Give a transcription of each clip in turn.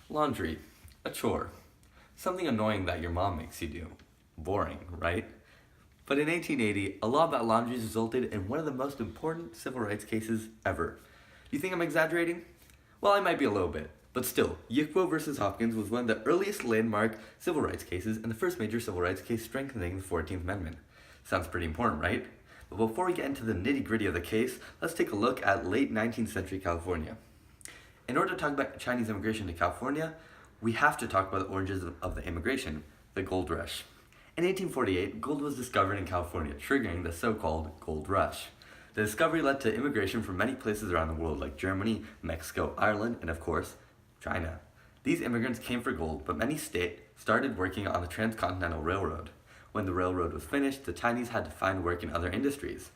Laundry. A chore. Something annoying that your mom makes you do. Boring, right? But in 1880, a law about laundries resulted in one of the most important civil rights cases ever. You think I'm exaggerating? Well, I might be a little bit. But still, Yickwo versus Hopkins was one of the earliest landmark civil rights cases and the first major civil rights case strengthening the 14th Amendment. Sounds pretty important, right? But before we get into the nitty gritty of the case, let's take a look at late 19th century California. In order to talk about Chinese immigration to California, we have to talk about the origins of the immigration, the gold rush. In 1848, gold was discovered in California, triggering the so-called gold rush. The discovery led to immigration from many places around the world like Germany, Mexico, Ireland, and of course, China. These immigrants came for gold, but many started working on the Transcontinental Railroad. When the railroad was finished, the Chinese had to find work in other industries.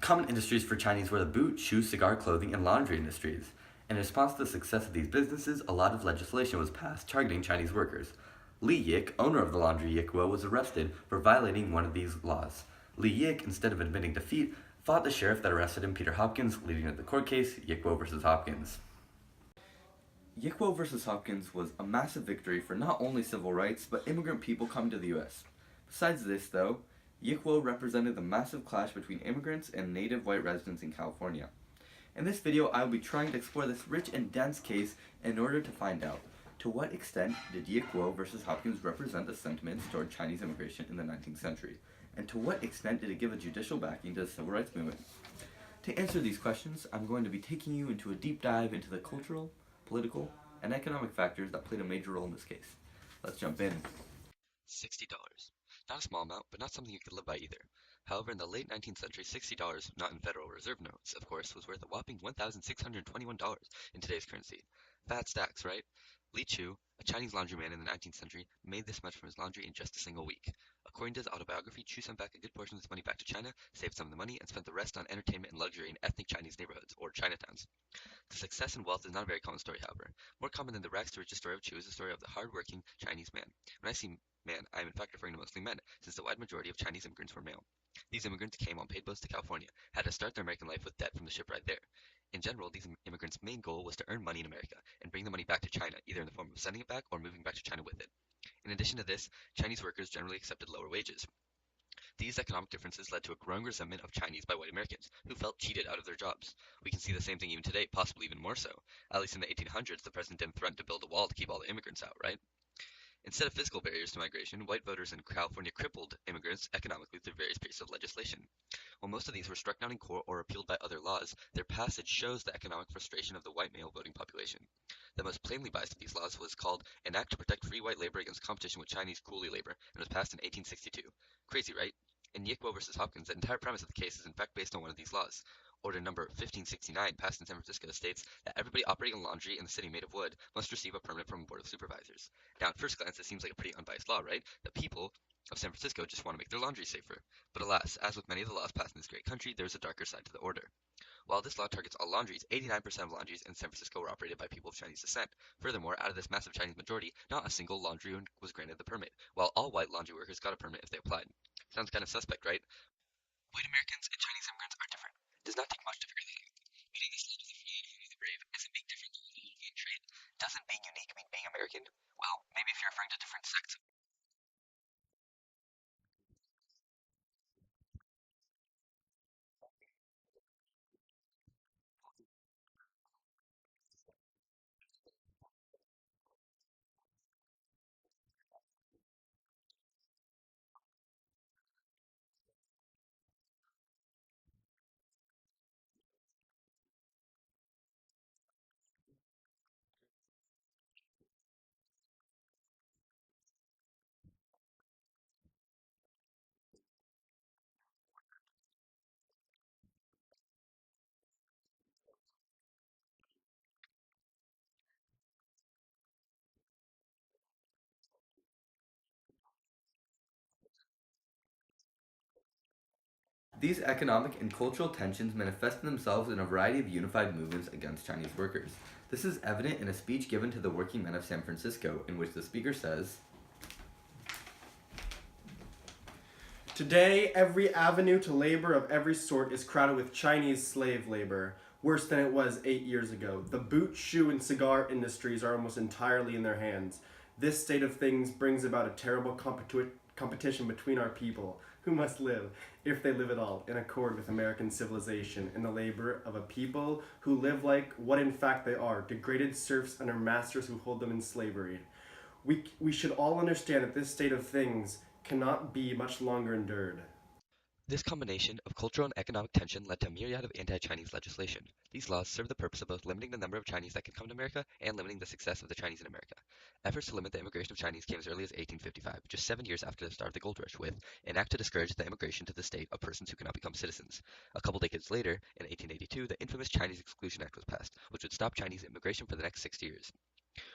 Common industries for Chinese were the boot, shoe, cigar, clothing, and laundry industries. In response to the success of these businesses, a lot of legislation was passed targeting Chinese workers. Li Yik, owner of the laundry Yickwo, was arrested for violating one of these laws. Li Yik, instead of admitting defeat, fought the sheriff that arrested him, Peter Hopkins, leading to the court case, Yickwo versus Hopkins. Yickwo versus Hopkins was a massive victory for not only civil rights, but immigrant people coming to the US. Besides this, though, Yickwo represented the massive clash between immigrants and native white residents in California. In this video, I will be trying to explore this rich and dense case in order to find out, to what extent did Yickwo versus Hopkins represent the sentiments toward Chinese immigration in the 19th century, and to what extent did it give a judicial backing to the civil rights movement? To answer these questions, I'm going to be taking you into a deep dive into the cultural, political, and economic factors that played a major role in this case. Let's jump in. $60. Not a small amount, but not something you could live by either. However, in the late 19th century, $60, not in Federal Reserve notes, of course, was worth a whopping $1,621 in today's currency. Fat stacks, right? Li Chu, a Chinese laundryman in the 19th century, made this much from his laundry in just a single week. According to his autobiography, Chu sent back a good portion of his money back to China, saved some of the money, and spent the rest on entertainment and luxury in ethnic Chinese neighborhoods, or Chinatowns. The success and wealth is not a very common story, however. More common than the rags to riches story of Chu is the story of the hard-working Chinese man. When I say man, I am in fact referring to mostly men, since the wide majority of Chinese immigrants were male. These immigrants came on paid boats to California, had to start their American life with debt from the shipwright there. In general, these immigrants' main goal was to earn money in America and bring the money back to China, either in the form of sending it back or moving back to China with it. In addition to this, Chinese workers generally accepted lower wages. These economic differences led to a growing resentment of Chinese by white Americans, who felt cheated out of their jobs. We can see the same thing even today, possibly even more so. At least in the 1800s, the president didn't threaten to build a wall to keep all the immigrants out, right? Instead of physical barriers to migration, white voters in California crippled immigrants economically through various pieces of legislation. While most of these were struck down in court or repealed by other laws, their passage shows the economic frustration of the white male voting population. The most plainly biased of these laws was called an Act to Protect Free White Labor Against Competition with Chinese Coolie Labor and was passed in 1862. Crazy, right? In Yickwo versus Hopkins, the entire premise of the case is in fact based on one of these laws. Order number 1569, passed in San Francisco, states that everybody operating a laundry in the city made of wood must receive a permit from a board of supervisors. Now, at first glance, this seems like a pretty unbiased law, right? The people of San Francisco just want to make their laundry safer. But alas, as with many of the laws passed in this great country, there is a darker side to the order. While this law targets all laundries, 89% of laundries in San Francisco were operated by people of Chinese descent. Furthermore, out of this massive Chinese majority, not a single laundry was granted the permit, while all white laundry workers got a permit if they applied. Sounds kind of suspect, right? White Americans and Chinese immigrants are different. It does not take much to figure that out. Meeting this land of the free and home of the brave isn't being different than the European trade. Doesn't being unique mean being American? Well, maybe if you're referring to different sects. These economic and cultural tensions manifested themselves in a variety of unified movements against Chinese workers. This is evident in a speech given to the working men of San Francisco, in which the speaker says, Today, every avenue to labor of every sort is crowded with Chinese slave labor. worse than it was 8 years ago. The boot, shoe, and cigar industries are almost entirely in their hands. This state of things brings about a terrible competition between our people, who must live, if they live at all, in accord with American civilization and the labor of a people who live like what in fact they are, degraded serfs under masters who hold them in slavery. We should all understand that this state of things cannot be much longer endured. This combination of cultural and economic tension led to a myriad of anti-Chinese legislation. These laws served the purpose of both limiting the number of Chinese that could come to America and limiting the success of the Chinese in America. Efforts to limit the immigration of Chinese came as early as 1855, just 7 years after the start of the gold rush, with an act to discourage the immigration to the state of persons who cannot become citizens. A couple decades later, in 1882, the infamous Chinese Exclusion Act was passed, which would stop Chinese immigration for the next 60 years.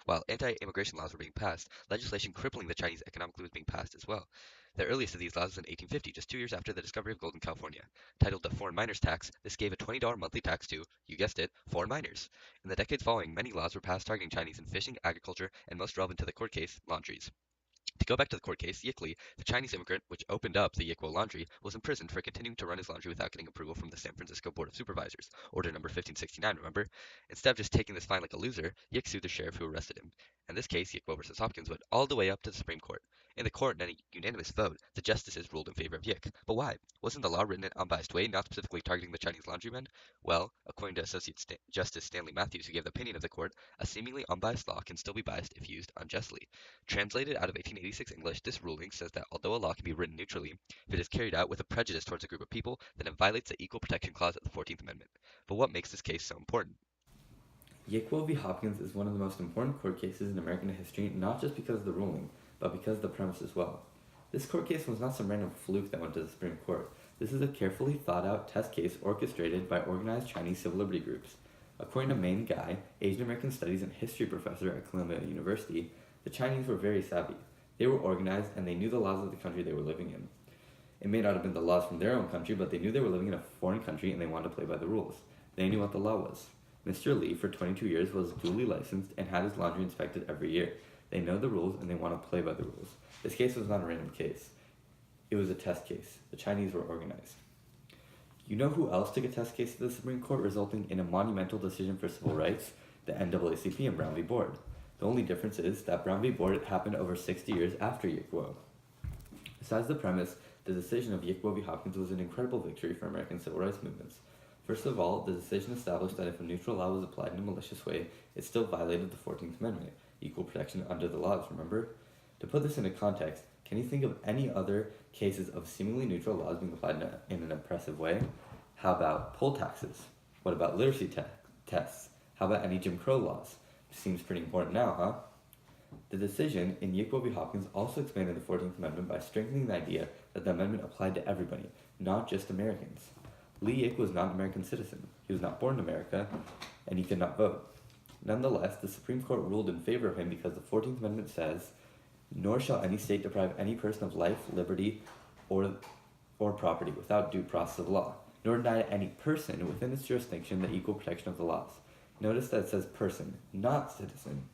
While anti-immigration laws were being passed, legislation crippling the Chinese economically was being passed as well. The earliest of these laws was in 1850, just 2 years after the discovery of gold in California. Titled the Foreign Miners Tax, this gave a $20 monthly tax to, you guessed it, foreign miners. In the decades following, many laws were passed targeting Chinese in fishing, agriculture, and most relevant to the court case, laundries. To go back to the court case, Yik Li, the Chinese immigrant which opened up the Yikwo laundry, was imprisoned for continuing to run his laundry without getting approval from the San Francisco Board of Supervisors. Order number 1569, remember? Instead of just taking this fine like a loser, Yik sued the sheriff who arrested him. In this case, Yikwo versus Hopkins went all the way up to the Supreme Court. In the court, in a unanimous vote, the justices ruled in favor of Yik. But why? Wasn't the law written in an unbiased way, not specifically targeting the Chinese laundrymen? Well, according to Associate Justice Stanley Matthews, who gave the opinion of the court, a seemingly unbiased law can still be biased if used unjustly. Translated out of 1886 English, this ruling says that although a law can be written neutrally, if it is carried out with a prejudice towards a group of people, then it violates the Equal Protection Clause of the 14th Amendment. But what makes this case so important? Yikwo v. Hopkins is one of the most important court cases in American history, not just because of the ruling, but because of the premise as well. This court case was not some random fluke that went to the Supreme Court. This is a carefully thought out test case orchestrated by organized Chinese civil liberty groups. According to Main Guy, Asian American Studies and History professor at Columbia University, the Chinese were very savvy. They were organized and they knew the laws of the country they were living in. It may not have been the laws from their own country, but they knew they were living in a foreign country and they wanted to play by the rules. They knew what the law was. Mr. Lee, for 22 years, was duly licensed and had his laundry inspected every year. They know the rules and they want to play by the rules. This case was not a random case. It was a test case. The Chinese were organized. You know who else took a test case to the Supreme Court, resulting in a monumental decision for civil rights? The NAACP and Brown v. Board. The only difference is that Brown v. Board happened over 60 years after Yikwo. Besides the premise, the decision of Yikwo v. Hopkins was an incredible victory for American civil rights movements. First of all, the decision established that if a neutral law was applied in a malicious way, it still violated the 14th Amendment, equal protection under the laws, remember? To put this into context, can you think of any other cases of seemingly neutral laws being applied in an oppressive way? How about poll taxes? What about literacy tests? How about any Jim Crow laws? Seems pretty important now, huh? The decision in Yikwo v. Hopkins also expanded the 14th Amendment by strengthening the idea that the amendment applied to everybody, not just Americans. Lee Yik was not an American citizen. He was not born in America, and he could not vote. Nonetheless, the Supreme Court ruled in favor of him because the 14th Amendment says, "Nor shall any state deprive any person of life, liberty, or property without due process of law, nor deny to any person within its jurisdiction the equal protection of the laws." Notice that it says person, not citizen.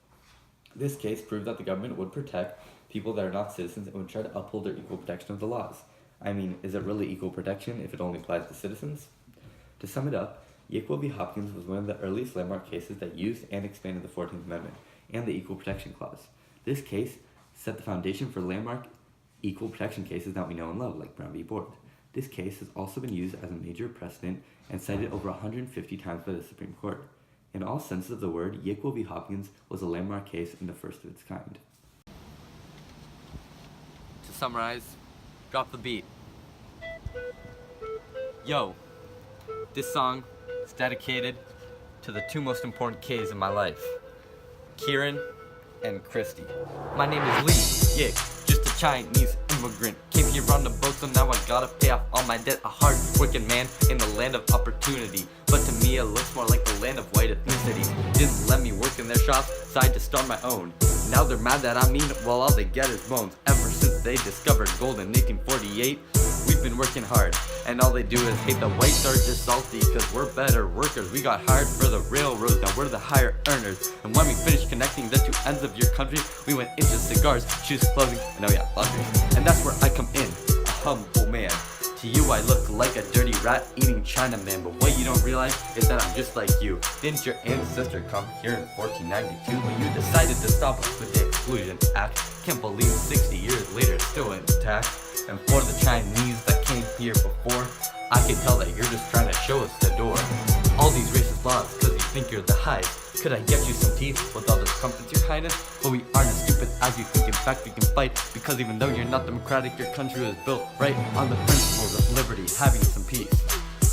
This case proved that the government would protect people that are not citizens and would try to uphold their equal protection of the laws. I mean, is it really equal protection if it only applies to citizens? To sum it up, Yikwo v. Hopkins was one of the earliest landmark cases that used and expanded the 14th Amendment and the Equal Protection Clause. This case set the foundation for landmark equal protection cases that we know and love, like Brown v. Board. This case has also been used as a major precedent and cited over 150 times by the Supreme Court. In all senses of the word, Yikwo v. Hopkins was a landmark case and the first of its kind. To summarize, drop the beat. Yo, this song is dedicated to the two most important K's in my life, Kieran and Christy. My name is Lee Yik, just a Chinese immigrant. Came here on the boat, so now I gotta pay off all my debt. A hard-working man in the land of opportunity, but to me it looks more like the land of white ethnicity. Didn't let me work in their shops, so I had to start my own. Now they're mad that I mean, well, all they get is bones. Ever since they discovered gold in 1848, we've been working hard, and all they do is hate. The whites are just salty, cause we're better workers. We got hired for the railroads, now we're the higher earners. And when we finished connecting the two ends of your country, we went into cigars, shoes, clothing, and oh yeah, laundry. And that's where I come in, a humble man. To you I look like a dirty rat eating Chinaman, but what you don't realize is that I'm just like you. Didn't your ancestor come here in 1492 when you decided to stop us with the Exclusion Act? Can't believe 60 years later it's still intact. And for the Chinese that came here before, I can tell that you're just trying to show us the door. All these racist laws cause you think you're the highest. Could I get you some teeth with all those crumpets, your highness? But we aren't as stupid as you think. In fact, we can fight, because even though you're not democratic, your country was built right on the principles of liberty, having some peace.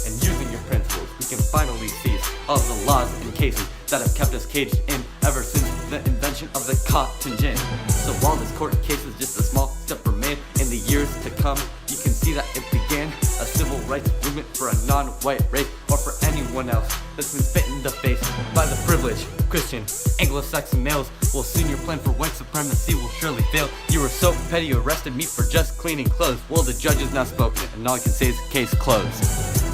And using your principles, we can finally cease all the laws and cases that have kept us caged in ever since the invention of the cotton gin. So while this court case is just a small step for man, in the years to come, you can see that it began a civil rights movement for a non-white race, or for anyone else that's been spit in the face by the privileged Christian Anglo-Saxon males. Well, soon your plan for white supremacy will surely fail. You were so petty you arrested me for just cleaning clothes. Well, the judge has now spoken, and all I can say is case closed.